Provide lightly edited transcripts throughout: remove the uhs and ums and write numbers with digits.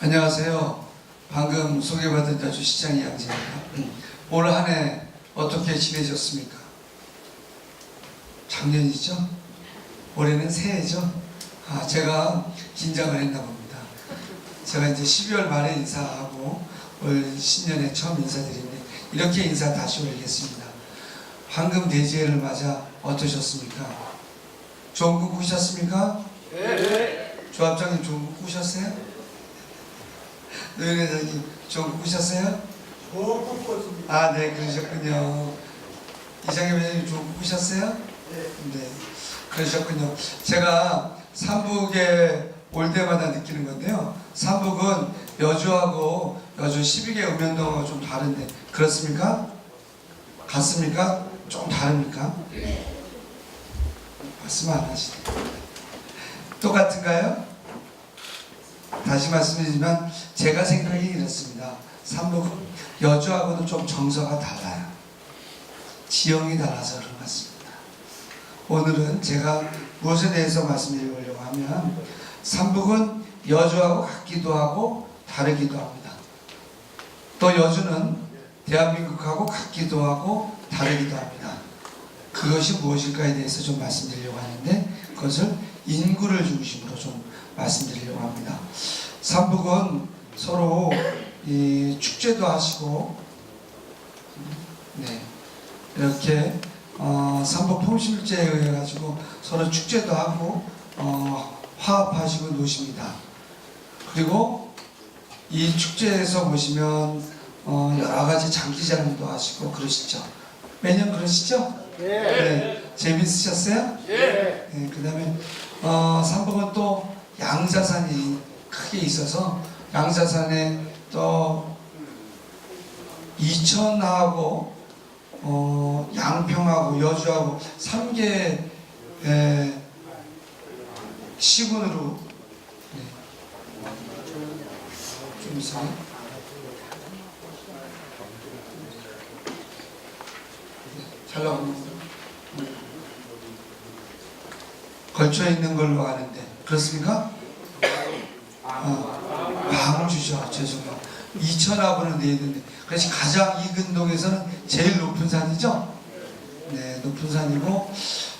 안녕하세요. 방금 소개받은 여주시장 이양재입니다. 올 한 해 어떻게 지내셨습니까? 작년이죠? 올해는 새해죠? 제가 긴장을 했나 봅니다. 제가 이제 12월 말에 인사하고 올 신년에 처음 인사드리는데 이렇게 인사 다시 올리겠습니다. 황금 대지해를 맞아 어떠셨습니까? 좋은 꿈 꾸셨습니까? 네. 조합장님 좋은 꿈 꾸셨어요? 노현 회장님 좋은 꿈 꾸셨어요? 좋은 꿈 꿨습니다. 네, 그러셨군요. 이장님 회장님 좋은 꿈 꾸셨어요? 네, 그러셨군요. 제가 삼북에 올 때마다 느끼는 건데요. 삼북은 여주하고 여주 12개 읍면동하고 좀 다른데 그렇습니까? 같습니까? 조금 다릅니까? 말씀 안 하시네. 똑같은가요? 다시 말씀드리지만 제가 생각이 이렇습니다. 삼북은 여주하고는 좀 정서가 달라요. 지형이 달라서 그런 것 같습니다. 오늘은 제가 무엇에 대해서 말씀드리려고 하면 삼북은 여주하고 같기도 하고 다르기도 합니다. 또 여주는 대한민국하고 같기도 하고 다르기도 합니다. 그것이 무엇일까에 대해서 좀 말씀드리려고 하는데 그것을 인구를 중심으로 좀 말씀드리려고 합니다. 삼북은 서로 축제도 하시고 이렇게 삼북 통실제에 의해 가지고 서로 축제도 하고 화합하시고 노십니다. 그리고 이 축제에서 보시면 여러 가지 장기자랑도 하시고 그러시죠. 매년 그러시죠? 네. 재밌으셨어요? 예. 네. 그다음에 삼북은 또 양자산이 크게 있어서 양자산에 또 이천하고 양평하고 여주하고 3개 시군으로 좀 이상해. 잘 나오는 걸쳐 있는 걸로 아는데 그렇습니까? 광주죠. 죄송해요. 이천하고는 돼 있는데 그래서 가장 이근동에서는 제일 높은 산이죠. 네, 높은 산이고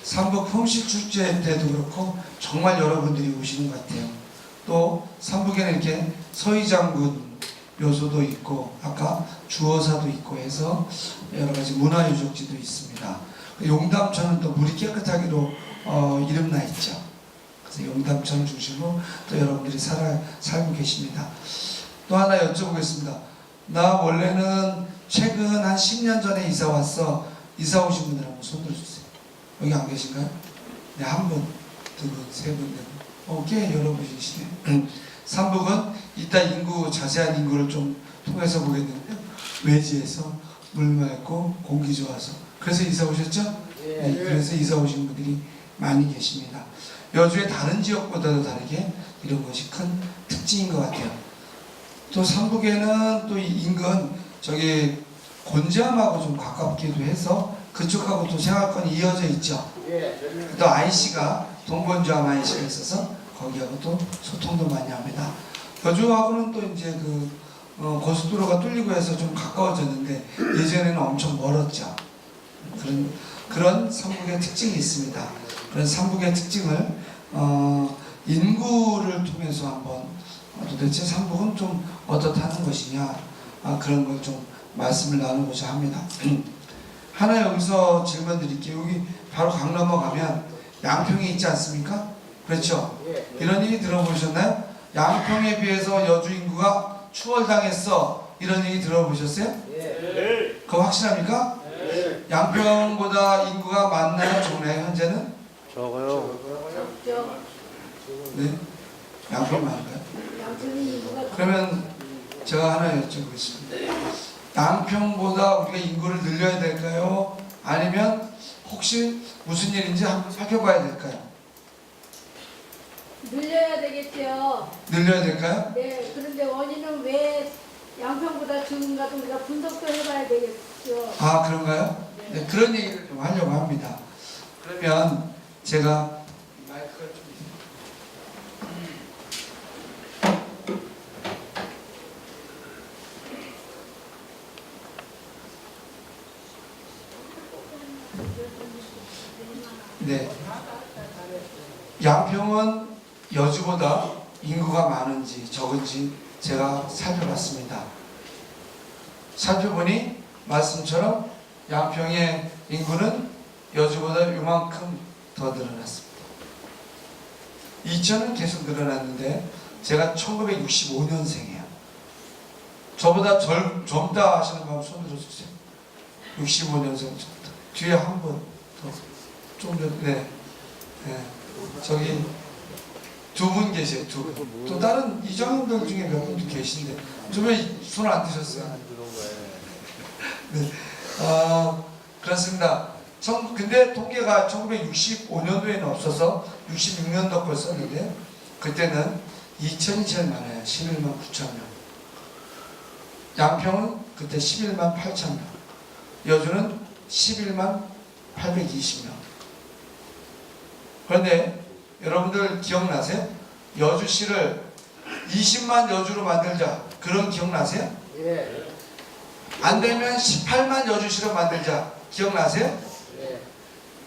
삼북 홍식축제 때도 그렇고 정말 여러분들이 오시는 것 같아요. 또 삼북에는 이렇게 서희장군 묘소도 있고 아까 주어사도 있고 해서 여러 가지 문화유적지도 있습니다. 용담천은 또 물이 깨끗하기로 이름나 있죠. 그래서 용담천 중심으로 또 여러분들이 살고 계십니다. 또 하나 여쭤보겠습니다. 나 원래는 최근 한 10년 전에 이사 왔어. 이사 오신 분들 한번 손 들어주세요. 여기 안 계신가요? 네, 한 분, 두 분, 세 분, 네 분. 꽤 여러분이시네. 삼북은 이따 자세한 인구를 좀 통해서 보겠는데요. 외지에서 물 맑고 공기 좋아서 그래서 이사 오셨죠? 네, 그래서 이사 오신 분들이 많이 계십니다. 여주의 다른 지역보다도 다르게 이런 것이 큰 특징인 것 같아요. 또 삼북에는 또 인근 저기 곤지암하고 좀 가깝기도 해서 그쪽하고 또 생활권이 이어져 있죠. 또 IC가 동곤지암 IC가 있어서 거기하고 또 소통도 많이 합니다. 여주하고는 또 이제 고속도로가 뚫리고 해서 좀 가까워졌는데 예전에는 엄청 멀었죠. 그런 삼북의 특징이 있습니다. 그런 삼북의 특징을 인구를 통해서 한번 도대체 삼북은 좀 어떻다는 것이냐 그런 걸 좀 말씀을 나누고자 합니다. 하나 여기서 질문 드릴게요. 여기 바로 강 넘어가면 양평이 있지 않습니까? 그렇죠? 이런 얘기 들어보셨나요? 양평에 비해서 여주 인구가 추월당했어. 이런 얘기 들어보셨어요? 그거 확실합니까? 양평보다 인구가 많나요? 적나요? 현재는? 적어요. 네? 양평 많을까요? 그러면 제가 하나 여쭤보겠습니다. 양평보다 우리가 인구를 늘려야 될까요? 아니면 혹시 무슨 일인지 한번 살펴봐야 될까요? 늘려야 되겠죠. 늘려야 될까요? 네, 그런데 원인은 왜 양평보다 적은가 우리가 분석도 해봐야 되겠죠. 그런가요? 네, 그런 얘기를 좀 하려고 합니다. 그러면 제가 마이크가 좀 네. 양평은 여주보다 인구가 많은지 적은지 제가 살펴봤습니다. 살펴보니 말씀처럼 양평의 인구는 여주보다 요만큼 더 늘어났습니다. 이천은 계속 늘어났는데 제가 1965년생이에요. 저보다 젊다 하시는 분 손 들어주세요. 65년생 젊다. 뒤에 한 번 더. 좀 더, 네. 네. 저기 두 분 계세요. 두 분. 또 다른 이정인들 중에 몇 분도 계신데 왜 손 안 드셨어요? 네. 그렇습니다. 근데 통계가 1965년도에는 없어서 66년도 걸 썼는데 그때는 이천이 제일 많아요. 11만 9천 명. 양평은 그때 11만 8천 명. 여주는 11만 820명. 그런데 여러분들 기억나세요? 여주시를 20만 여주로 만들자. 그런 기억나세요? 예. 안 되면 18만 여주시로 만들자. 기억나세요? 예.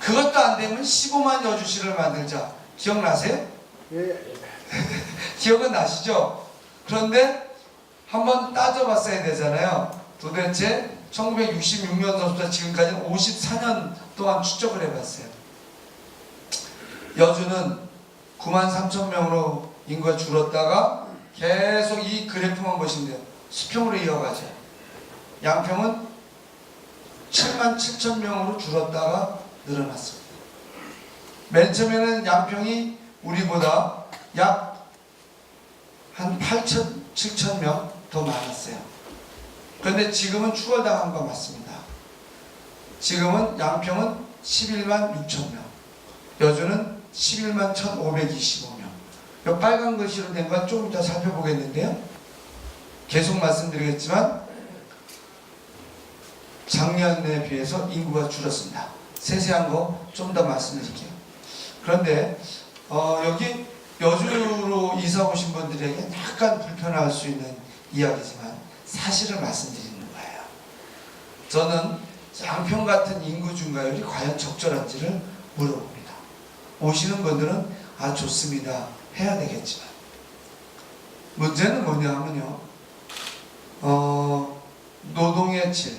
그것도 안 되면 15만 여주시를 만들자. 기억나세요? 예. 기억은 나시죠? 그런데 한번 따져봤어야 되잖아요. 도대체 1966년도부터 지금까지 54년 동안 추적을 해봤어요. 여주는 9만 3천 명으로 인구가 줄었다가 계속 이 그래프만 보시면 돼요. 수평으로 이어가죠. 양평은 7만 7천 명으로 줄었다가 늘어났습니다. 맨 처음에는 양평이 우리보다 약 한 8천, 7천 명 더 많았어요. 그런데 지금은 추월당한 거 맞습니다. 지금은 양평은 11만 6천 명, 여주는 11만 1,525명. 이 빨간 글씨로 된 건 좀 이따 살펴보겠는데요. 계속 말씀드리겠지만 작년에 비해서 인구가 줄었습니다. 세세한 거 좀 더 말씀드릴게요. 그런데 여기 여주로 이사 오신 분들에게 약간 불편할 수 있는 이야기지만 사실을 말씀드리는 거예요. 저는 양평 같은 인구 증가율이 과연 적절한지를 물어봅니다. 오시는 분들은 좋습니다 해야 되겠지만 문제는 뭐냐 하면요, 노동의 질,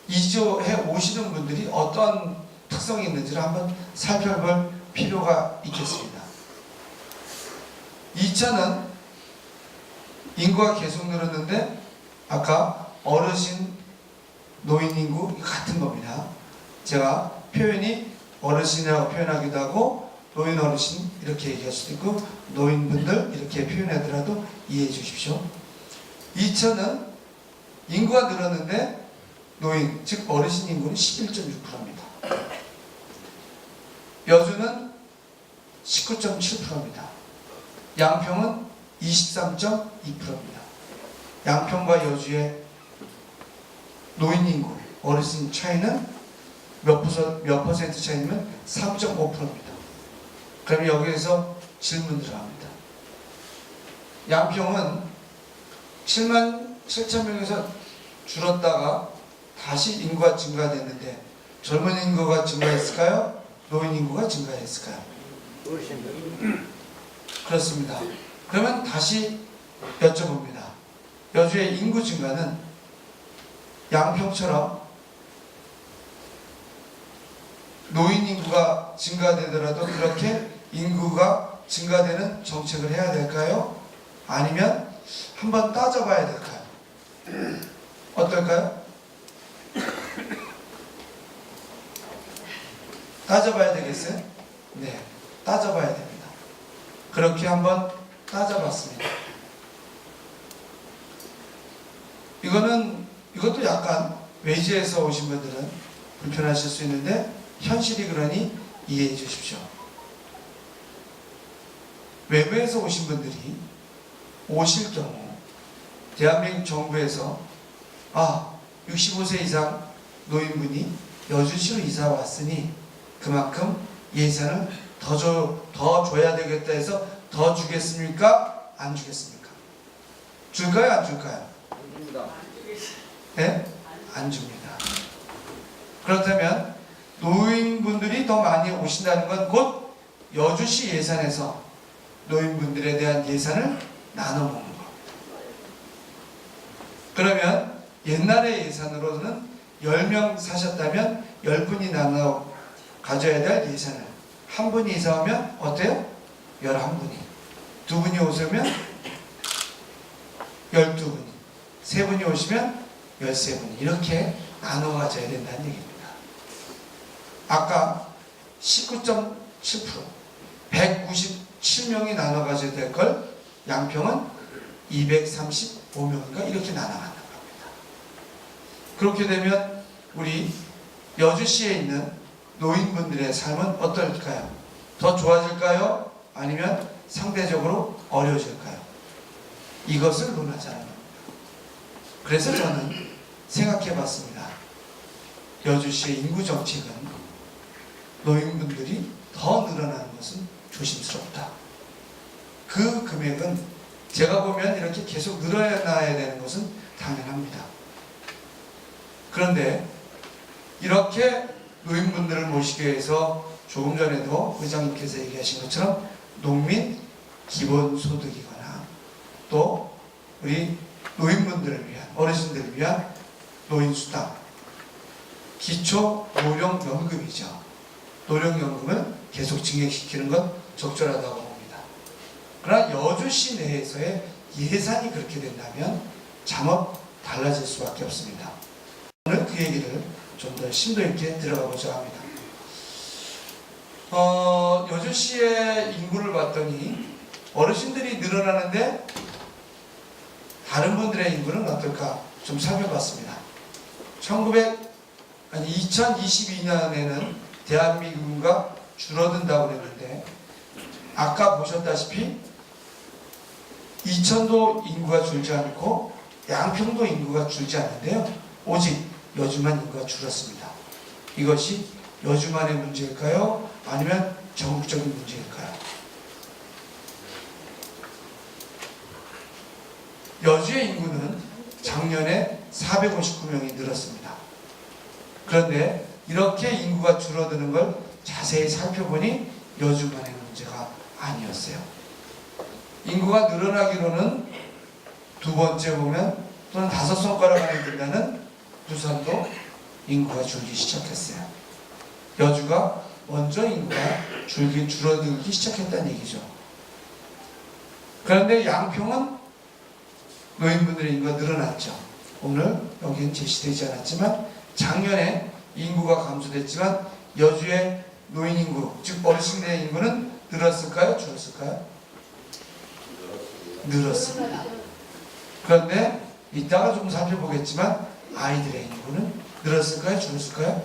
이주해 오시는 분들이 어떤 특성이 있는지를 한번 살펴볼 필요가 있겠습니다. 이천은 인구가 계속 늘었는데 아까 어르신, 노인 인구 같은 겁니다. 제가 표현이 어르신이라고 표현하기도 하고 노인 어르신 이렇게 얘기할 수도 있고 노인분들 이렇게 표현하더라도 이해해 주십시오. 이천은 인구가 늘었는데 노인, 즉 어르신 인구는 11.6%입니다. 여주는 19.7%입니다. 양평은 23.2%입니다. 양평과 여주의 노인 인구, 어르신 차이는 몇 퍼센트 차이냐면 3.5%입니다. 그럼 여기에서 질문 들어갑니다. 양평은 7만 7천 명에서 줄었다가 다시 인구가 증가됐는데 젊은 인구가 증가했을까요? 노인 인구가 증가했을까요? 그렇습니다. 그러면 다시 여쭤봅니다. 여주의 인구 증가는 양평처럼 노인 인구가 증가되더라도 그렇게 인구가 증가되는 정책을 해야 될까요? 아니면 한번 따져봐야 될까요? 어떨까요? 따져봐야 되겠어요? 네, 따져봐야 됩니다. 그렇게 한번 따져봤습니다. 이것도 약간 외지에서 오신 분들은 불편하실 수 있는데 현실이 그러니 이해해 주십시오. 외부에서 오신 분들이 오실 경우 대한민국 정부에서 65세 이상 노인분이 여주시로 이사 왔으니 그만큼 예산을 더 줘야 되겠다 해서 더 주겠습니까? 안 주겠습니까? 줄까요? 안 줄까요? 줍니다. 네? 안 줍니다. 그렇다면 노인분들이 더 많이 오신다는 건 곧 여주시 예산에서 노인분들에 대한 예산을 나눠 먹는 거. 그러면 옛날의 예산으로는 10명 사셨다면 10분이 나눠 가져야 될 예산을 한 분이 이사 오면 어때요? 11분이. 두 분이 오시면 12분이. 세 분이 오시면 13분이. 이렇게 나눠 가져야 된다는 얘기입니다. 아까 19.7% 197명이 나눠 가져야 될 걸 양평은 235명인가 이렇게 나눠간다는 겁니다. 그렇게 되면 우리 여주시에 있는 노인분들의 삶은 어떨까요? 더 좋아질까요? 아니면 상대적으로 어려워질까요? 이것을 논하자는 겁니다. 그래서 저는 생각해 봤습니다. 여주시의 인구 정책은 노인분들이 더 늘어나는 것은 조심스럽다. 그 금액은 제가 보면 이렇게 계속 늘어나야 되는 것은 당연합니다. 그런데 이렇게 노인분들을 모시기 위해서 조금 전에도 의장님께서 얘기하신 것처럼 농민 기본소득이거나 또 우리 노인분들을 위한 어르신들을 위한 노인수당 기초노령연금이죠. 노령연금을 계속 증액시키는 건 적절하다고 봅니다. 그러나 여주시 내에서의 예산이 그렇게 된다면 잠업 달라질 수밖에 없습니다. 오늘 그 얘기를 좀 더 심도 있게 들어가 보자 합니다. 여주시의 인구를 봤더니 어르신들이 늘어나는데 다른 분들의 인구는 어떨까 좀 살펴봤습니다. 2022년에는 대한민국 인구가 줄어든다고 그랬는데 아까 보셨다시피 이천도 인구가 줄지 않고 양평도 인구가 줄지 않는데요. 오직 여주만 인구가 줄었습니다. 이것이 여주만의 문제일까요? 아니면 전국적인 문제일까요? 여주의 인구는 작년에 459명이 늘었습니다. 그런데 이렇게 인구가 줄어드는 걸 자세히 살펴보니 여주만의 문제가 아니었어요. 인구가 늘어나기로는 두 번째 보면 또는 5손가락 안에 든다는 부산도 인구가 줄기 시작했어요. 여주가 먼저 인구가 줄어들기 시작했다는 얘기죠. 그런데 양평은 노인분들의 인구가 늘어났죠. 오늘 여기는 제시되지 않았지만 작년에 인구가 감소됐지만 여주의 노인 인구, 즉 어르신들의 인구는 늘었을까요? 줄었을까요? 늘었습니다. 그런데 이따가 좀 살펴보겠지만 아이들의 인구는 늘었을까요? 줄었을까요?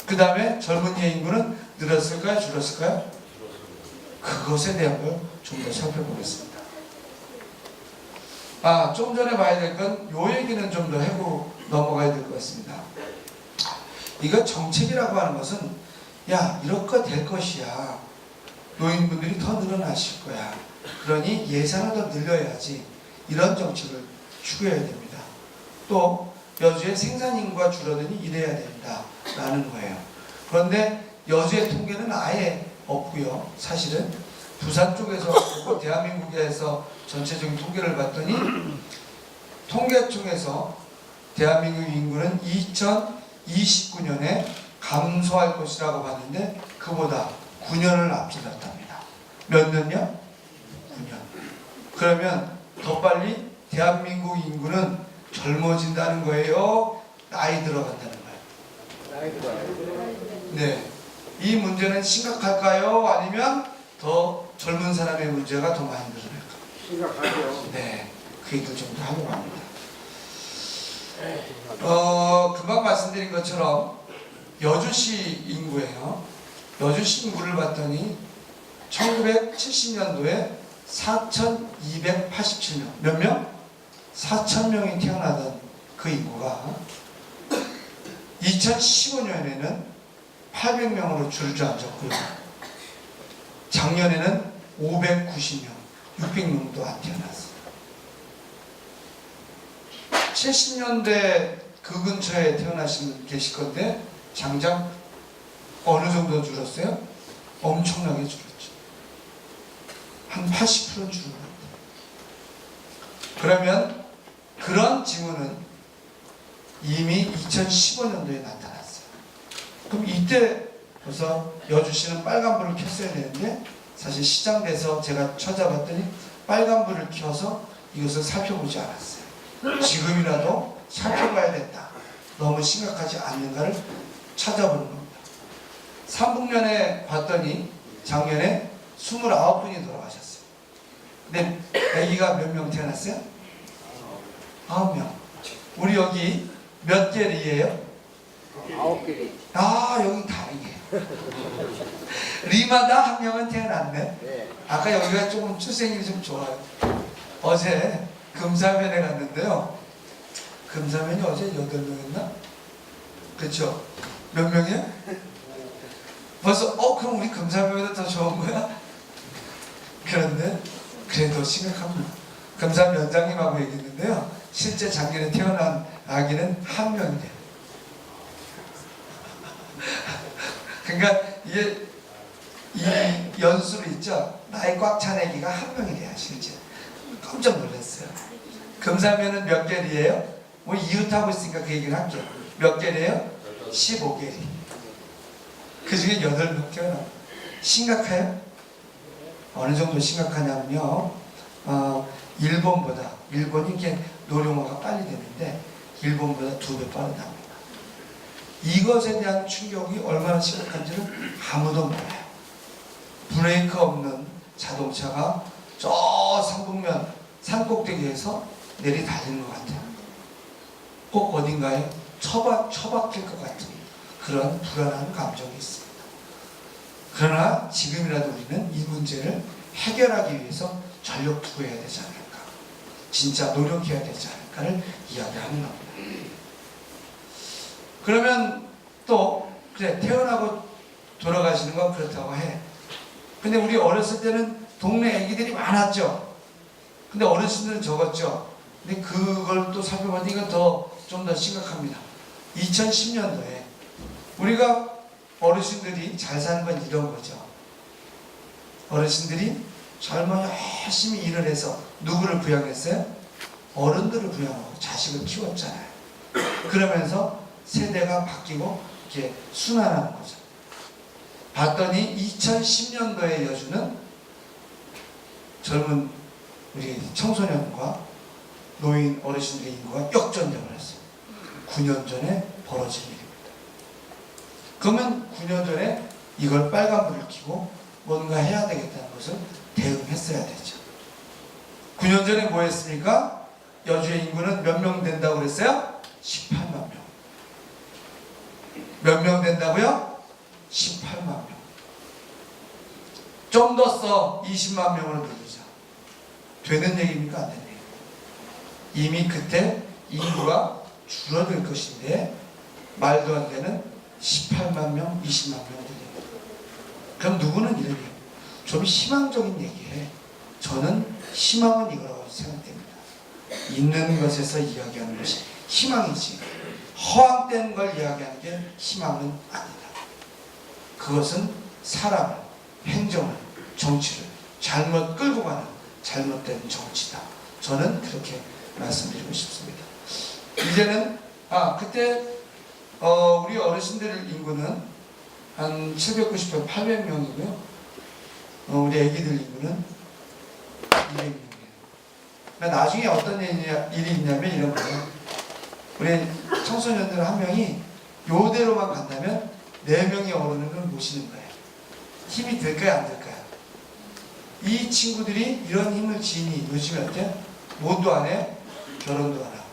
그 다음에 젊은이의 인구는 늘었을까요? 줄었을까요? 그것에 대한 걸 좀 더 살펴보겠습니다. 좀 전에 봐야 될 건 요 얘기는 좀 더 하고 넘어가야 될 것 같습니다. 이거 정책이라고 하는 것은 이렇게 될 것이야. 노인분들이 더 늘어나실 거야. 그러니 예산을 더 늘려야지. 이런 정책을 추구해야 됩니다. 또 여주의 생산 인구가 줄어드니 이래야 된다라는 거예요. 그런데 여주의 통계는 아예 없고요. 사실은 부산 쪽에서 대한민국에서 전체적인 통계를 봤더니 통계청에서 대한민국 인구는 2029년에 감소할 것이라고 봤는데 그보다 9년을 앞질렀답니다. 몇 년요? 9년. 그러면 더 빨리 대한민국 인구는 젊어진다는 거예요? 나이 들어간다는 거예요? 네. 이 문제는 심각할까요? 아니면 더 젊은 사람의 문제가 더 많이 늘어날까요? 심각하죠. 네. 그 얘기를 좀 더 하려고 합니다. 금방 말씀드린 것처럼 여주시 인구예요. 여주시 인구를 봤더니 1970년도에 4,287명. 몇 명? 4,000명이 태어나던 그 인구가 2015년에는 800명으로 주저앉았고요. 작년에는 590명, 600명도 안 태어났어요. 70년대 그 근처에 태어나신 분 계실 건데 장장 어느 정도 줄었어요? 엄청나게 줄었죠. 한 80%는 줄은 것 같아요. 그러면 그런 징후는 이미 2015년도에 나타났어요. 그럼 이때 벌써 여주시는 빨간불을 켰어야 되는데 사실 시장돼서 제가 찾아봤더니 빨간불을 켜서 이것을 살펴보지 않았어요. 지금이라도 살펴봐야 된다. 너무 심각하지 않는가를 찾아보는 겁니다. 삼북면에 봤더니 작년에 29분이 돌아가셨어요. 근데 아기가 몇 명 태어났어요? 9명. 우리 여기 몇 개리예요? 9개. 아, 여기 다르게. 리마다 한 명은 태어났네. 네. 아까 여기가 조금 출생률이 좀 좋아요. 어제 금사면에 갔는데요. 금사면이 어제 8명이었나? 그렇죠? 몇 명이야? 벌써 그럼 우리 금사면보다 더 좋은 거야? 그런데 그래도 심각합니다. 금사 면장님하고 얘기했는데요. 실제 작년에 태어난 아기는 1명이래요. 그러니까 이게 이 연수로 있죠. 나이 꽉 찬 아기가 1명이래요. 실제. 깜짝 놀랐어요. 금사면은 몇 개리예요? 뭐 이웃하고 있으니까 그 얘기를 할게요. 몇 개리예요? 15개리. 그 중에 8명 태어나요. 심각해요? 어느 정도 심각하냐면요. 일본이 이렇게 노령화가 빨리 되는데 일본보다 2배 빠르답니다. 이것에 대한 충격이 얼마나 심각한지는 아무도 몰라요. 브레이크 없는 자동차가 저 삼북면 산꼭대기에서 내리 달리는 것 같아요. 꼭 어딘가에 처박힐 것 같은 그런 불안한 감정이 있습니다. 그러나 지금이라도 우리는 이 문제를 해결하기 위해서 전력 투구해야 되지 않을까, 진짜 노력해야 되지 않을까를 이야기하는 겁니다. 그러면 또 그래, 태어나고 돌아가시는 건 그렇다고 해. 근데 우리 어렸을 때는 동네 애기들이 많았죠. 근데 어르신들은 적었죠. 근데 그걸 또 살펴봤더니 이건 좀 더 심각합니다. 2010년도에 우리가 어르신들이 잘 사는 건 이런 거죠. 어르신들이 젊어 열심히 일을 해서 누구를 부양했어요? 어른들을 부양하고 자식을 키웠잖아요. 그러면서 세대가 바뀌고 이렇게 순환하는 거죠. 봤더니 2010년도의 여주는 젊은 우리 청소년과 노인 어르신들의 인구가 역전적을 했어요. 9년 전에 벌어진 일입니다. 그러면 9년 전에 이걸 빨간불을 켜고 뭔가 해야 되겠다는 것을 대응했어야 되죠. 9년 전에 뭐 했습니까? 여주의 인구는 몇 명 된다고 그랬어요? 18만 명. 몇 명 된다고요? 18만 명. 좀 더 써. 20만 명으로 늘리자. 되는 얘기입니까? 안 되는 얘기입니까? 이미 그때 인구가 줄어들 것인데 말도 안 되는 18만 명, 20만 명이 됩니다. 그럼 누구는 이런 얘기, 좀 희망적인 얘기해. 저는 희망은 이거라고 생각됩니다. 있는 것에서 이야기하는 것이 희망이지, 허황된 걸 이야기하는 게 희망은 아니다. 그것은 사람을, 행정을, 정치를 잘못 끌고 가는 잘못된 정치다. 저는 그렇게 말씀드리고 싶습니다. 이제는 그때 우리 어르신들 인구는 한 790명, 800명이고요. 우리 애기들 인구는 200명이에요. 나중에 어떤 일이 있냐면 이런 거예요. 우리 청소년들 한 명이 요대로만 간다면 4명의 어른을 모시는 거예요. 힘이 될까요, 안 될까요? 이 친구들이 이런 힘을 지니 요즘에 어때요? 뭐도 안 해? 결혼도 안 하고.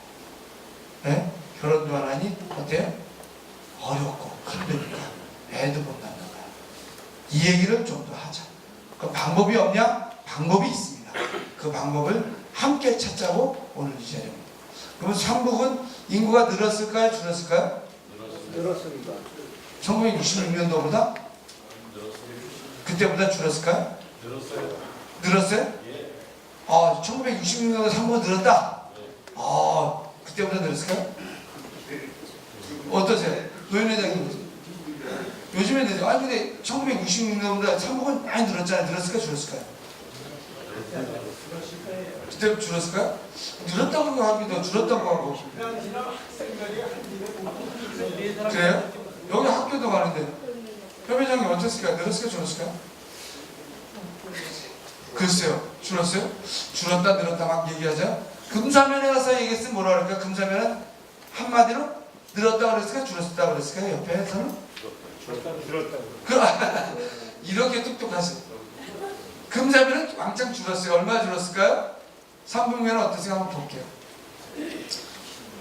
네? 결혼도 안 하니 어때요? 어렵고 힘드니까 애도 못 낳는 거야. 이 얘기를 좀 더 하자. 그 방법이 없냐? 방법이 있습니다. 그 방법을 함께 찾자고 오늘 이 자리입니다. 그러면 삼북은 인구가 늘었을까요? 줄었을까요? 늘었습니다. 1966년도보다? 그때보다 줄었을까요? 늘었어요. 늘었어요? 예. 1966년도 삼북은 늘었다? 그때보다 늘었을까요? 어떠세요? 노인 회장님 요즘에는 아니 근데 1966년보다 삼복은 많이 늘었잖아요. 늘었을까 줄었을까요? 그때 줄었을까요? 늘었다고 하기도 줄었다고 하고. 그래요? 여기 학교도 가는데 협회장님 어땠을까요? 늘었을까요? 줄었을까요? 글쎄요. 줄었어요? 줄었다 늘었다 막 얘기하자. 금사면에 가서 얘기했으면 뭐라 그럴까? 금사면은 한마디로 늘었다 그랬을까? 줄었다 그랬을까요? 옆에서는? 이렇게 똑똑하세요. 금사면은 왕창 줄었어요. 얼마 줄었을까요? 삼북면은 어떠세요? 한번 볼게요.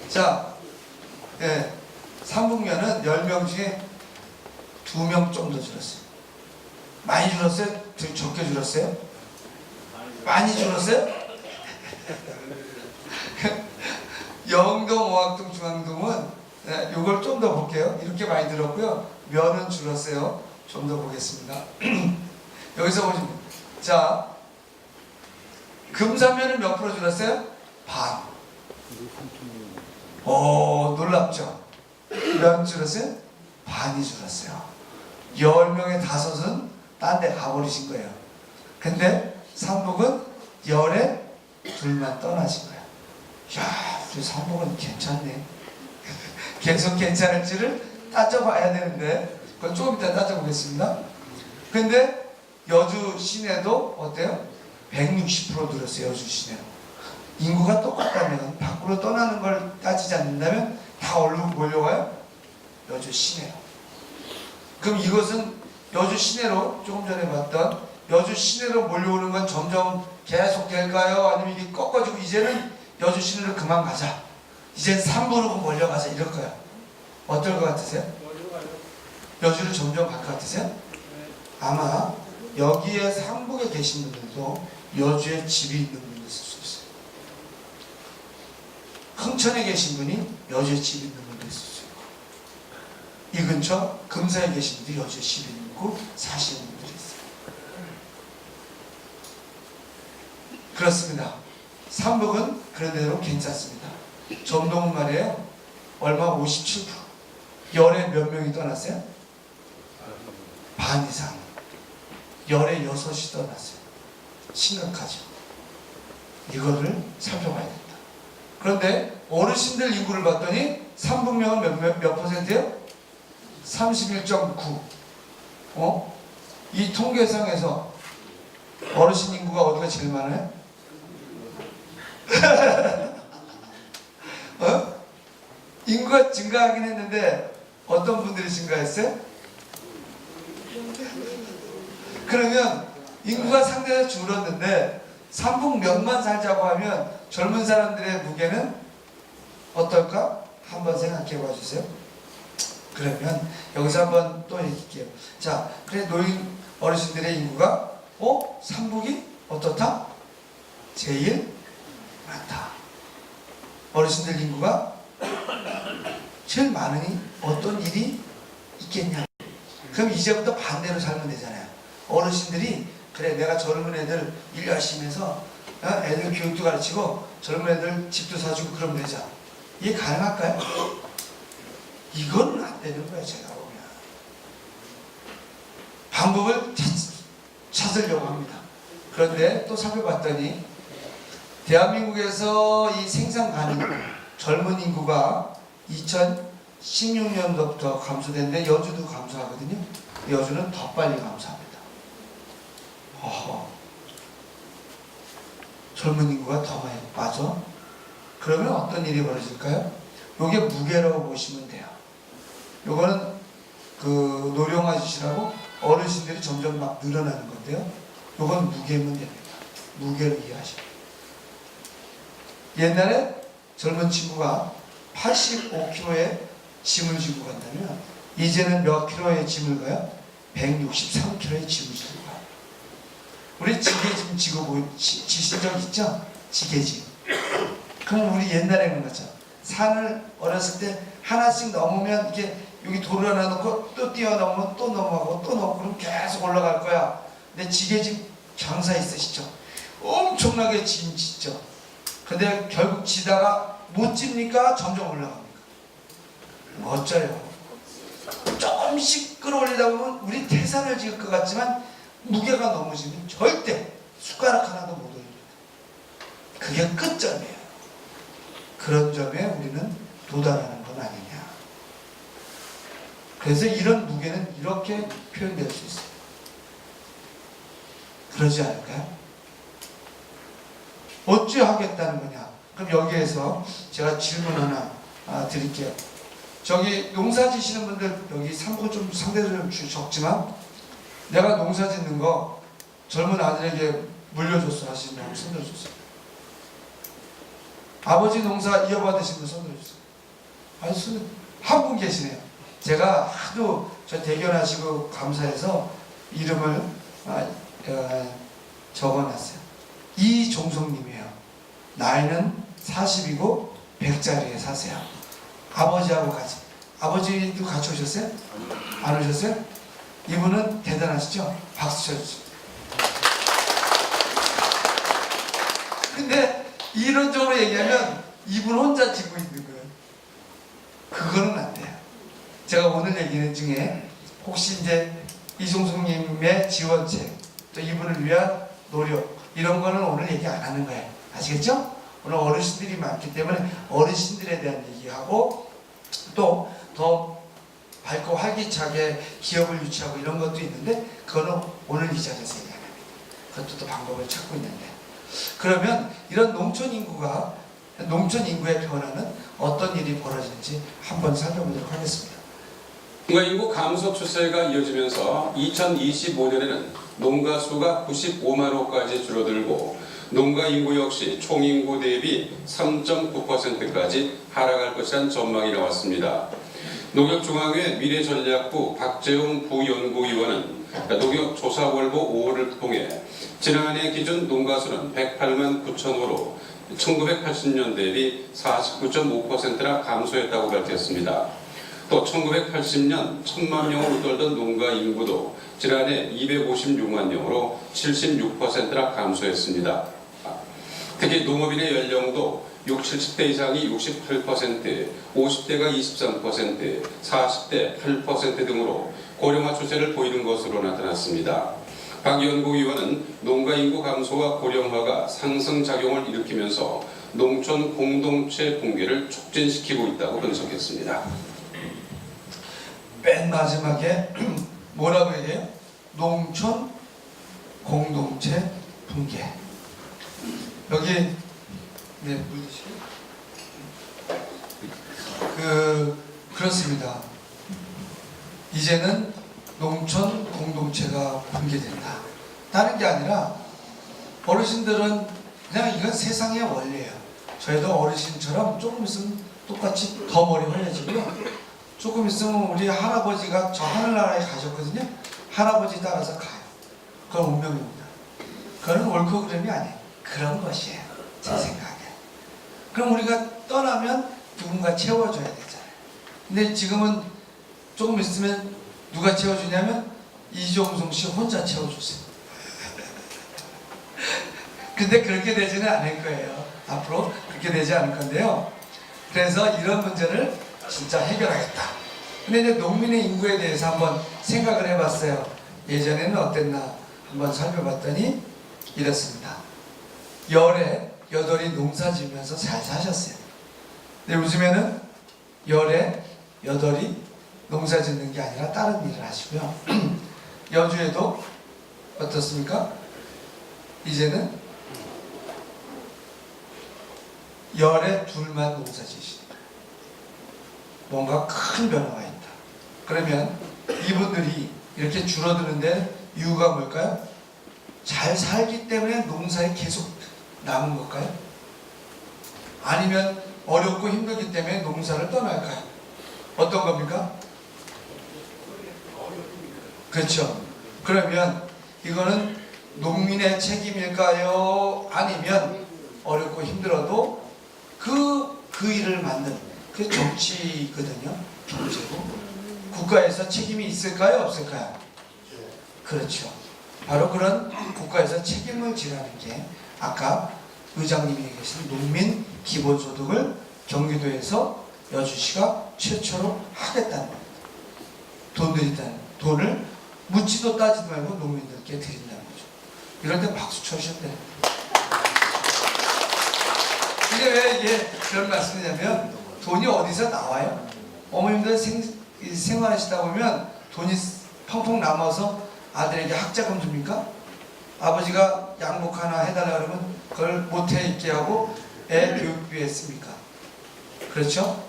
자, 예, 삼북면은 10명 중에 2명 정도 줄었어요. 많이 줄었어요? 적게 줄었어요? 많이 줄었어요? 영동, 오학동, 중앙동은 이걸 좀 더 볼게요. 이렇게 많이 들었고요. 면은 줄었어요. 좀 더 보겠습니다. 여기서 보시면 자, 금사면은 몇 프로 줄었어요? 반. 오, 놀랍죠? 면 줄었어요? 반이 줄었어요. 10명에 5은 딴 데 가버리신 거예요. 근데 삼복은 10에 2만 떠나신 거예요. 야, 우리 삼복은 괜찮네. 계속 괜찮을지를 따져봐야 되는데 그건 조금 이따 따져보겠습니다. 근데 여주 시내도 어때요? 160% 늘었어요. 여주 시내로. 인구가 똑같다면 밖으로 떠나는 걸 따지지 않는다면 다 얼른 몰려와요? 여주 시내로. 그럼 이것은 여주 시내로 조금 전에 봤던 여주 시내로 몰려오는 건 점점 계속 될까요? 아니면 이게 꺾어지고 이제는 여주 시내로 그만 가자. 이젠 삼부로 몰려가자 이럴 거야. 어떨 것 같으세요? 여주를 점점 갈 것 같으세요? 아마 여기에 삼북에 계신 분들도 여주에 집이 있는 분도 있을 수 있어요. 흥천에 계신 분이 여주에 집이 있는 분도 있을 수 있고, 이 근처 금사에 계신 분들이 여주에 집이 있고 사시는 분들이 있어요. 그렇습니다. 삼북은 그런 대로 괜찮습니다. 점동은 말이에요. 얼마? 57%. 열에 몇 명이 떠났어요? 반 이상. 열에 6이 떠났어요. 심각하죠. 이거를 살펴봐야 된다. 그런데 어르신들 인구를 봤더니 삼북면은 몇 퍼센트예요? 31.9. 이 통계상에서 어르신 인구가 어디가 제일 많아요? 인구가 증가하긴 했는데 어떤 분들이 증가했어요? 그러면 인구가 상대적으로 줄었는데 삼북면만 살자고 하면 젊은 사람들의 무게는 어떨까? 한번 생각해 봐 주세요. 그러면 여기서 한번 또 얘기할게요. 자, 그래 노인 어르신들의 인구가 삼북이 어떻다? 제일 많다. 어르신들 인구가 제일 많으니 어떤 일이 있겠냐? 그럼 이제부터 반대로 살면 되잖아요. 어르신들이 그래 내가 젊은 애들 일 열심히 해서 애들 교육도 가르치고 젊은 애들 집도 사주고 그러면 되자. 이게 가능할까요? 이건 안 되는 거예요. 제가 보면 방법을 찾으려고 합니다. 그런데 또 살펴봤더니 대한민국에서 이 생산 가능 젊은 인구가 2016년도부터 감소됐는데 여주도 감소하거든요. 여주는 더 빨리 감소합니다. 젊은 인구가 더 많이 빠져? 그러면 어떤 일이 벌어질까요? 요게 무게라고 보시면 돼요. 요거는 그 노령화 지수라고 어르신들이 점점 막 늘어나는 건데요. 요건 무게면 됩니다. 무게로 이해하시면. 옛날에 젊은 친구가 85kg의 짐을 지고 간다면 이제는 몇 킬로의 짐을 가요? 163kg의 짐을 지고 가요. 우리 지게짐 지고 지신 적 있죠? 지게짐. 그럼 우리 옛날에 그런 거죠. 산을 어렸을 때 하나씩 넘으면 이게 여기 도로 하나 놓고 또 뛰어넘으면 또 넘어가고 또 넘고 그럼 계속 올라갈 거야. 근데 지게짐 장사 있으시죠? 엄청나게 짐 짓죠. 근데 결국 지다가 못 집니까? 점점 올라갑니까? 멋져요. 조금만 조금씩 끌어올리다 보면 우리 태산을 지을 것 같지만 무게가 넘어지면 절대 숟가락 하나도 못 올립니다. 그게 끝점이에요. 그런 점에 우리는 도달하는 건 아니냐. 그래서 이런 무게는 이렇게 표현될 수 있어요. 그러지 않을까요? 어찌 하겠다는 거냐? 그럼 여기에서 제가 질문 하나 드릴게요. 저기 농사 지시는 분들 여기 참고 좀 상대적으로 적지만 내가 농사 짓는 거 젊은 아들에게 물려줬어 하시는 분 손 들어주세요. 아버지 농사 이어받으신 분 손 들어주세요. 아니 한 분 계시네요. 제가 하도 저 대견하시고 감사해서 이름을 적어놨어요. 이종성님이에요. 나이는 40이고 100짜리에 사세요. 아버지하고 같이. 아버지도 같이 오셨어요? 안 오셨어요? 이분은 대단하시죠? 박수 쳐주세요. 근데 이론적으로 얘기하면 이분 혼자 지고 있는 거예요. 그거는 안 돼요. 제가 오늘 얘기는 중에 혹시 이제 이종숙님의 지원책, 또 이분을 위한 노력, 이런 거는 오늘 얘기 안 하는 거예요. 아시겠죠? 오늘 어르신들이 많기 때문에 어르신들에 대한 얘기하고 또 더 밝고 활기차게 기업을 유치하고 이런 것도 있는데 그거는 오늘 이 자리에서 얘기 안 합니다. 그것도 또 방법을 찾고 있는데 그러면 이런 농촌 인구의 변화는 어떤 일이 벌어지는지 한번 살펴보도록 하겠습니다. 농가 인구 감소 추세가 이어지면서 2025년에는 농가 수가 95만 호까지 줄어들고 농가 인구 역시 총인구 대비 3.9%까지 하락할 것이란 전망이 나왔습니다. 농협중앙회 미래전략부 박재웅 부연구위원은 농협조사월보 5월을 통해 지난해 기준 농가 수는 108만 9천 호로 1980년 대비 49.5%나 감소했다고 밝혔습니다. 또 1980년 1000만 명으로 떨던 농가 인구도 지난해 256만 명으로 76%나 감소했습니다. 특히 농업인의 연령도 60, 70대 이상이 68%, 50대가 23%, 40대 8% 등으로 고령화 추세를 보이는 것으로 나타났습니다. 박 연구위원은 농가 인구 감소와 고령화가 상승작용을 일으키면서 농촌 공동체 붕괴를 촉진시키고 있다고 분석했습니다. 맨 마지막에 뭐라고 얘기해요? 농촌 공동체 붕괴. 여기 네, 물 드시고. 그렇습니다. 이제는 농촌 공동체가 붕괴된다. 다른 게 아니라 어르신들은 그냥 이건 세상의 원리예요. 저희도 어르신처럼 조금 있으면 똑같이 더 머리 환해지고요. 조금 있으면 우리 할아버지가 저 하늘나라에 가셨거든요. 할아버지 따라서 가요. 그건 운명입니다. 그건 옳고 그름이 아니에요. 그런 것이에요. 제 생각에. 그럼 우리가 떠나면 누군가 채워줘야 되잖아요. 근데 지금은 조금 있으면 누가 채워주냐면 이종성 씨 혼자 채워주세요. 근데 그렇게 되지는 않을 거예요. 앞으로 그렇게 되지 않을 건데요. 그래서 이런 문제를 진짜 해결하겠다. 근데 이제 농민의 인구에 대해서 한번 생각을 해봤어요. 예전에는 어땠나 한번 살펴봤더니 이렇습니다. 열에 여덟이 농사 지면서 잘 사셨어요. 근데 요즘에는 열에 여덟이 농사 짓는 게 아니라 다른 일을 하시고요. 여주에도 어떻습니까? 이제는 열에 둘만 농사 지십니다. 뭔가 큰 변화가 있다. 그러면 이분들이 이렇게 줄어드는데 이유가 뭘까요? 잘 살기 때문에 농사에 계속 남은 걸까요? 아니면 어렵고 힘들기 때문에 농사를 떠날까요? 어떤 겁니까? 그렇죠. 그러면 이거는 농민의 책임일까요? 아니면 어렵고 힘들어도 그 일을 만든 그게 정치거든요. 정치고 국가에서 책임이 있을까요? 없을까요? 그렇죠. 바로 그런 국가에서 책임을 지라는 게 아까 의장님이 얘기하신 농민 기본소득을 경기도에서 여주시가 최초로 하겠다는 겁니다. 돈을 묻지도 따지도 말고 농민들께 드린다는 거죠. 이럴 때 박수 쳐주셨대. 이게 왜 이게 그런 말씀이냐면 돈이 어디서 나와요? 어머님들 생활하시다 보면 돈이 펑펑 남아서 아들에게 학자금 줍니까? 아버지가 양복 하나 해달라 그러면 그걸 못해 있게 하고 애 교육비에 씁니까? 그렇죠?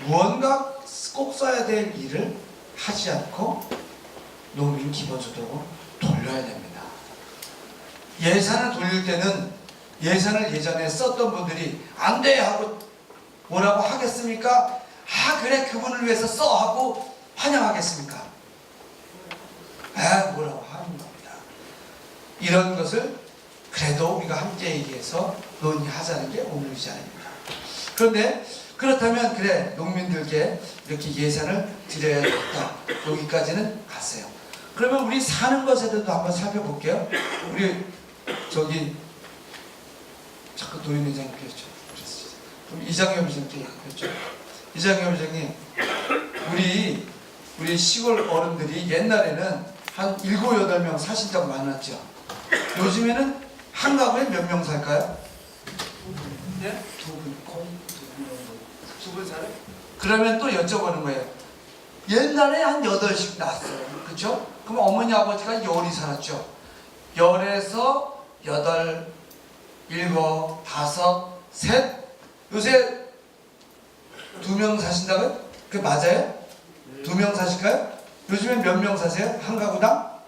무언가 꼭 써야 될 일을 하지 않고 농민 기본소득으로 돌려야 됩니다. 예산을 돌릴 때는 예산을 예전에 썼던 분들이 안 돼 하고 뭐라고 하겠습니까? 아 그래 그분을 위해서 써 하고 환영하겠습니까? 아 뭐라고 하는 겁니다. 이런 것을 그래도 우리가 함께 얘기해서 논의하자는 게 오늘 이 자리입니다. 그런데 그렇다면 그래 농민들께 이렇게 예산을 드려야겠다. 여기까지는 갔어요. 그러면 우리 사는 것에 대해서도 한번 살펴볼게요. 우리 저기 자꾸 노인회장님 그랬죠. 그럼 이장엽 회장님 그랬죠. 이장엽 회장님 우리 시골 어른들이 옛날에는 한 7, 8명 사신 적 많았죠. 요즘에는 한 가구에 몇 명 살까요? 예? 두 분 살아요? 그러면 또 여쭤보는 거예요. 옛날에 한 8씩 낳았어요. 그렇죠? 그럼 어머니 아버지가 10이 살았죠. 10에서 8, 7, 5, 3 요새 2명 사신다고요? 그게 맞아요? 2명 사실까요? 요즘엔 몇 명 사세요? 한 가구당?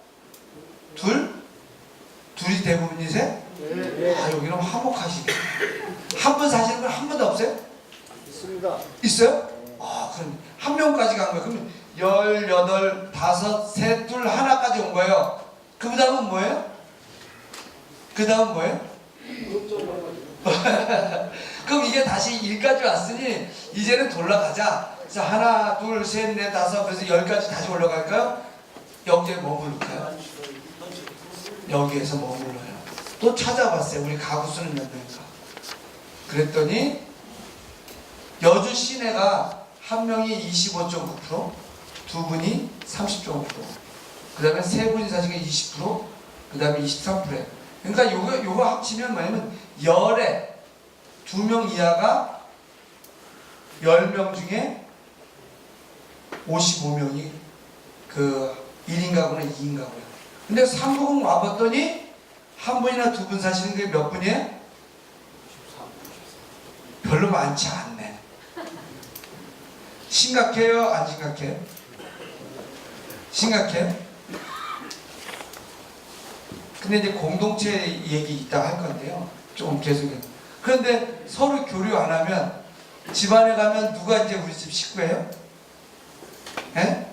둘이 대부분이세요? 네. 아 여기는 화목하시네. 한 분 사시는 분 한 분도 없어요? 있습니다. 있어요? 아 그럼 한 명까지 간 거예요. 그럼 18, 5, 3, 2, 하나까지 온 거예요. 그 다음은 뭐예요? 그 다음 뭐예요? 그럼 이게 다시 1까지 왔으니 이제는 돌아가자. 그래서 하나, 둘, 셋, 넷, 다섯 그래서 10까지 다시 올라갈까요? 여기에 머무를까요? 여기에서 머물러요. 또 찾아봤어요. 우리 가구 수는 몇 명인가? 그랬더니 여주 시내가 한 명이 25.9%, 두 분이 30.5%, 그 다음에 세 분이 사시가 20%, 그 다음에 23%예요. 그러니까 요거 합치면 뭐냐면 10에 2명 이하가 10명 중에 55명이 그 1인 가구나 2인 가구예요. 근데 3부국 와봤더니 한 분이나 두 분 사시는 게 몇 분이에요? 별로 많지 않네. 심각해요? 안 심각해요? 심각해요? 근데 이제 공동체 얘기 이따 할 건데요. 조금 계속해요. 그런데 서로 교류 안 하면 집안에 가면 누가 이제 우리 집 식구예요? 에?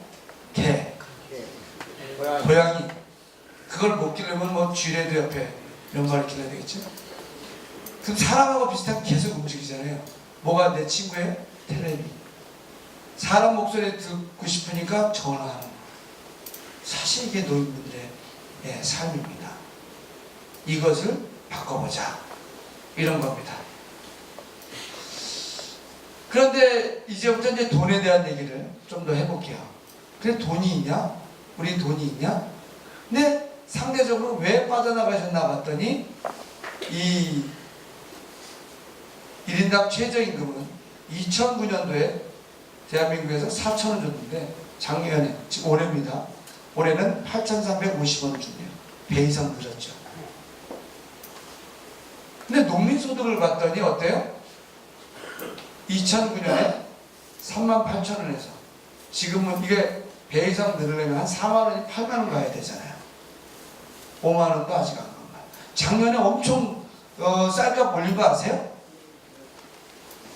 개. 고양이. 그걸 못 기르면 뭐 쥐레도 옆에 몇 마리 길러야 되겠죠? 그럼 사람하고 비슷하게 계속 움직이잖아요. 뭐가 내 친구예요? 텔레비. 사람 목소리 듣고 싶으니까 전화하는 거. 사실 이게 노인분들의 삶입니다. 이것을 바꿔보자. 이런 겁니다. 그런데 이제부터 이제 돈에 대한 얘기를 좀 더 해볼게요. 그래 돈이 있냐? 우리 돈이 있냐? 근데 상대적으로 왜 빠져나가셨나 봤더니 이 1인당 최저임금은 2009년도에 대한민국에서 4,000원 줬는데 작년에, 지금 올해입니다. 올해는 8,350원 준대요. 배 이상 늘었죠. 근데 농민소득을 봤더니 어때요? 2009년에 38,000원에서 지금은 이게 배 이상 늘으려면 한 4만원이 8만원 가야 되잖아요. 5만원도 아직 안 간 거예요. 작년에 엄청 쌀값 올린 거 아세요?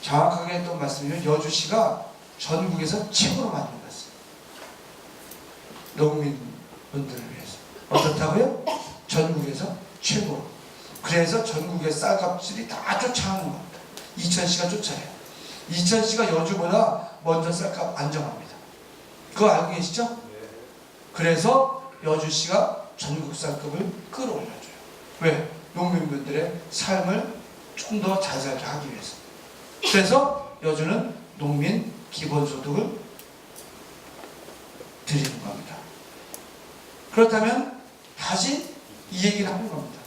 정확하게 또 말씀드리면 여주시가 전국에서 최고로 많이 올랐어요. 농민분들을 위해서. 어떻다고요? 전국에서 최고로. 그래서 전국의 쌀값들이 다 쫓아가는 겁니다. 이천시가 쫓아요. 이천시가 여주보다 먼저 쌀값 안정합니다. 그거 알고 계시죠? 그래서 여주시가 전국 쌀값을 끌어올려줘요. 왜? 농민분들의 삶을 좀 더 잘 살게 하기 위해서. 그래서 여주는 농민 기본소득을 드리는 겁니다. 그렇다면 다시 이 얘기를 하는 겁니다.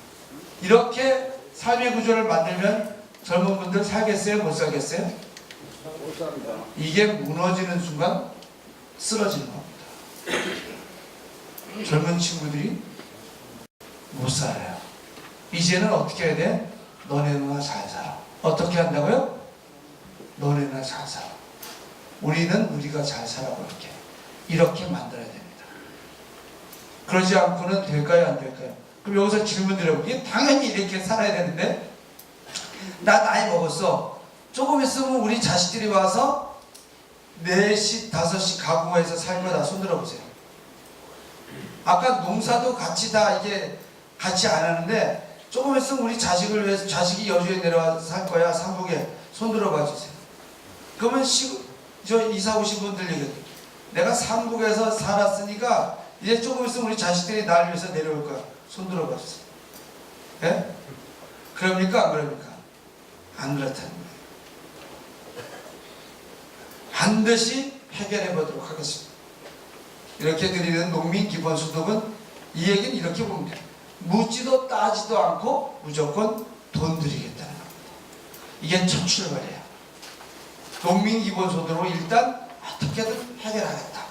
이렇게 삶의 구조를 만들면 젊은 분들 살겠어요? 못 살겠어요? 못 삽니다. 이게 무너지는 순간 쓰러지는 겁니다. 젊은 친구들이 못 살아요. 이제는 어떻게 해야 돼? 너네나 잘 살아. 어떻게 한다고요? 너네나 잘 살아. 우리는 우리가 잘 살아고 이렇게 만들어야 됩니다. 그러지 않고는 될까요? 안 될까요? 그럼 여기서 질문 드려볼게요. 당연히 이렇게 살아야 되는데 나 나이 먹었어. 조금 있으면 우리 자식들이 와서 4시, 5시 가구에서 살 거다. 손 들어보세요. 아까 농사도 같이 다 이게 같이 안 하는데 조금 있으면 우리 자식을 위해서 자식이 여주에 내려와서 살 거야. 삼북에 손 들어봐 주세요. 그러면 저 이사 오신 분들 얘기해요. 내가 삼북에서 살았으니까 이제 조금 있으면 우리 자식들이 나를 위해서 내려올 거야. 손 들어봐 주세요. 예? 그럽니까? 안 그럽니까? 안 그렇다는 거예요. 반드시 해결해 보도록 하겠습니다. 이렇게 드리는 농민 기본소득은 이 얘기는 이렇게 봅니다. 묻지도 따지도 않고 무조건 돈 드리겠다는 겁니다. 이게 첫 출발이에요. 농민 기본소득으로 일단 어떻게든 해결하겠다.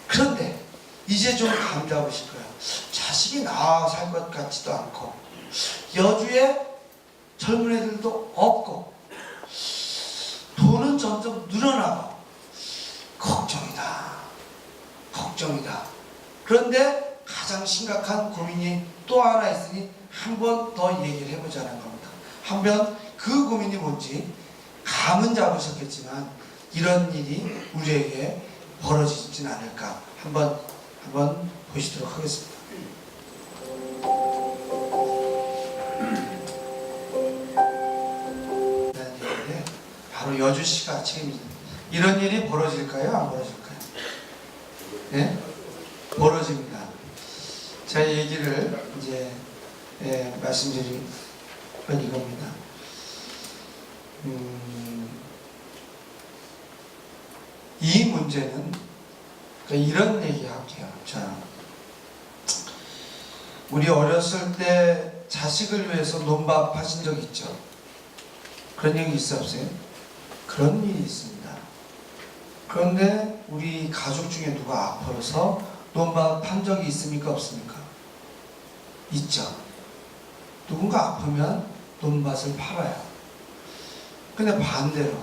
그런데 이제 좀 감 잡으실 거예요. 자식이 나와 살 것 같지도 않고 여주에 젊은 애들도 없고 돈은 점점 늘어나고 걱정이다. 걱정이다. 그런데 가장 심각한 고민이 또 하나 있으니 한 번 더 얘기를 해보자는 겁니다. 한번 그 고민이 뭔지 감은 잡으셨겠지만 이런 일이 우리에게 벌어지진 않을까 한번 보시도록 하겠습니다. 바로 여주시가 책임집니다. 이런 일이 벌어질까요? 안 벌어질까요? 네? 벌어집니다. 제 얘기를 이제 말씀드린 건 이겁니다. 이 문제는 이런 얘기 할게요. 자, 우리 어렸을 때 자식을 위해서 논밥 하신 적 있죠? 그런 얘기 있어 없어요? 그런 일이 있습니다. 그런데 우리 가족 중에 누가 아파서 논밥 한 적이 있습니까? 없습니까? 있죠. 누군가 아프면 논밭을 팔아요. 근데 반대로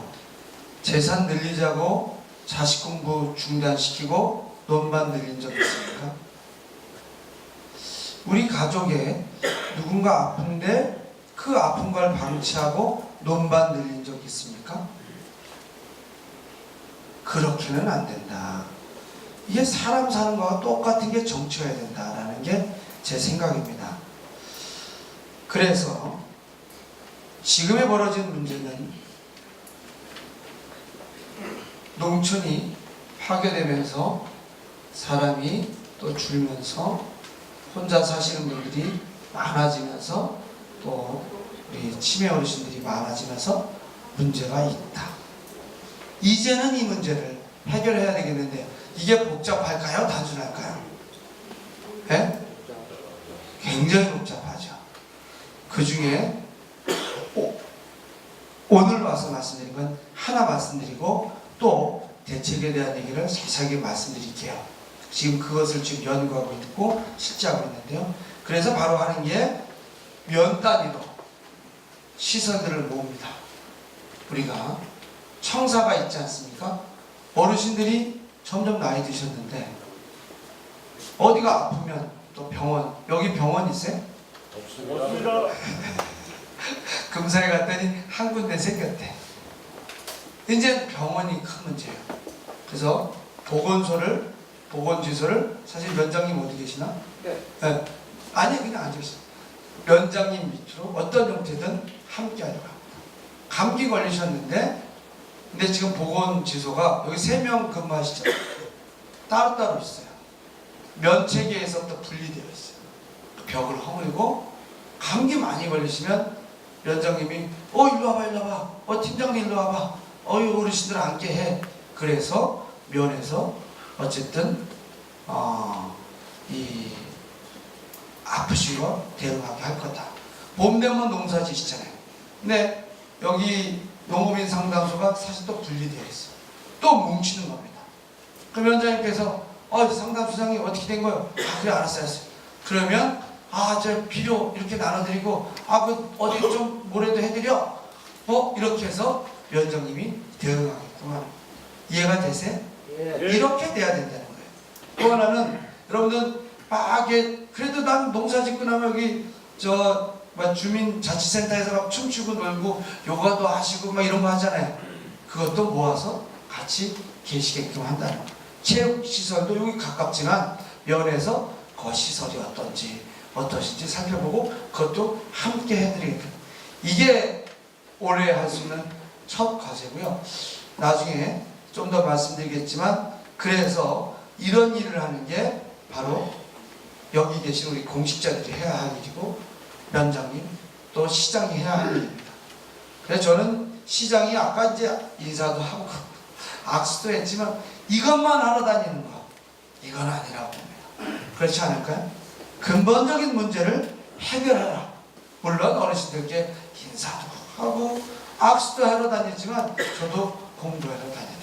재산 늘리자고 자식 공부 중단시키고 논밭 늘린 적 있습니까? 우리 가족에 누군가 아픈데 그 아픈 걸 방치하고 논밭 늘린 적 있습니까? 그렇게는 안 된다. 이게 사람 사는 거와 똑같은 게 정치여야 된다라는 게 제 생각입니다. 그래서 지금에 벌어진 문제는 농촌이 파괴되면서 사람이 또 줄면서 혼자 사시는 분들이 많아지면서 또 우리 치매 어르신들이 많아지면서 문제가 있다. 이제는 이 문제를 해결해야 되겠는데 이게 복잡할까요? 단순할까요? 네? 굉장히 복잡하죠. 그 중에 오늘 와서 말씀드린 건 하나 말씀드리고 또 대책에 대한 얘기를 자세하게 말씀드릴게요. 지금 그것을 지금 연구하고 있고 실제하고 있는데요. 그래서 바로 하는 게 면 단위로 시설들을 모읍니다. 우리가 청사가 있지 않습니까? 어르신들이 점점 나이 드셨는데 어디가 아프면 또 병원, 여기 병원 있어요? 없습니다. 금사에 갔더니 한 군데 생겼대. 이제 병원이 큰 문제예요. 그래서 보건지소를 사실 면장님 어디 계시나? 네. 네. 아니 그냥 앉아있어요. 면장님 밑으로 어떤 형태든 함께 하려고 합니다. 감기 걸리셨는데 근데 지금 보건지소가 여기 3명 근무하시죠? 따로따로 있어요. 면체계에서부터 분리되어 있어요. 벽을 허물고 감기 많이 걸리시면 면장님이 일로 와봐 팀장님 일로 와봐 어르신들 앉게 해. 그래서 면에서 어쨌든 이 아프시고 대응하게 할 거다. 봄 되면 농사 지시잖아요. 근데 여기 농업인 상담소가 사실 또 분리되어 있어요. 또 뭉치는 겁니다. 그럼 위원장님께서 상담소장이 어떻게 된 거예요? 그래 알았어요. 그러면 저 비료 이렇게 나눠드리고 그 어디 좀 뭐라도 해드려 이렇게 해서 위원장님이 대응하겠구만. 이해가 되세요? 이렇게 돼야 된다는 거예요. 또 하나는 여러분들 그래도 난 농사 짓고 나면 여기 주민자치센터에서 막 춤추고 놀고 요가도 하시고 막 이런 거 하잖아요. 그것도 모아서 같이 계시게끔 한다는 거예요. 체육시설도 여기 가깝지만 면에서 시설이 어떠신지 살펴보고 그것도 함께 해드리게끔. 이게 올해 할 수 있는 첫 과제고요. 나중에 좀 더 말씀드리겠지만 그래서 이런 일을 하는 게 바로 여기 계신 우리 공직자들이 해야 할 일이고 위원장님 또 시장이 해야 할 일입니다. 그래서 저는 시장이 아까 이제 인사도 하고 악수도 했지만 이것만 하러 다니는 거 이건 아니라고 봅니다. 그렇지 않을까요? 근본적인 문제를 해결하라. 물론 어르신들께 인사도 하고 악수도 하러 다니지만 저도 공부하러 다니다.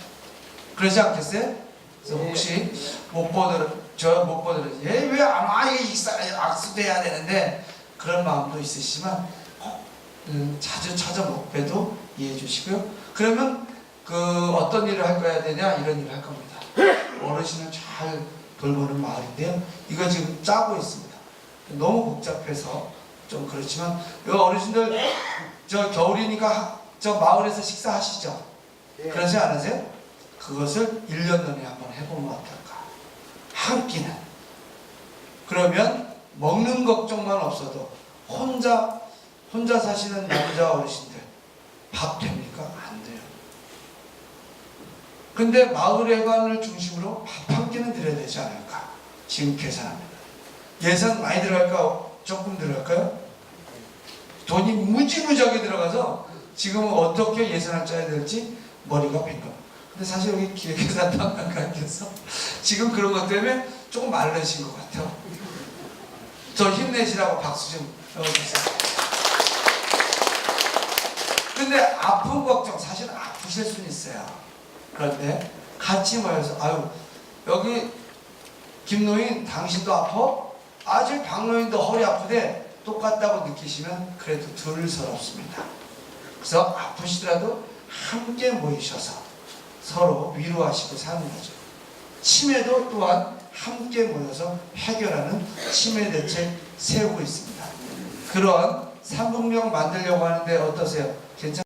그러지 않겠어요? 그래서 혹시 못 보더라도 왜 안 와? 악수도 해야 되는데 그런 마음도 있으시지만 자주 찾아 못 뵈도 이해해 주시고요. 그러면 어떤 일을 할 거야 되냐? 이런 일을 할 겁니다. 어르신을 잘 돌보는 마을인데요. 이거 지금 짜고 있습니다. 너무 복잡해서 좀 그렇지만 어르신들 겨울이니까 마을에서 식사하시죠? 그러지 않으세요? 그것을 1년 전에 한번 해보면 어떨까? 한 끼는. 그러면 먹는 걱정만 없어도 혼자 사시는 남자 어르신들 밥 됩니까? 안 돼요. 근데 마을회관을 중심으로 밥 한 끼는 드려야 되지 않을까? 지금 계산합니다. 예산 많이 들어갈까? 조금 들어갈까요? 돈이 무지무지하게 들어가서 지금 어떻게 예산을 짜야 될지 머리가 빈 겁니다. 근데 사실 여기 기획예산단관께서 지금 그런 것 때문에 조금 마르신 것 같아요. 저 힘내시라고 박수 좀 넣어주세요. 근데 아픈 걱정, 사실은 아프실 수는 있어요. 그런데 같이 모여서 여기 김노인 당신도 아파? 아직 박노인도 허리 아프대? 똑같다고 느끼시면 그래도 덜 서럽습니다. 그래서 아프시더라도 함께 모이셔서 서로 위로하시고 사는 거죠. 치매도 또한 함께 모여서 해결하는 치매 대책 세우고 있습니다. 그런 3분명 만들려고 하는데 어떠세요? 괜찮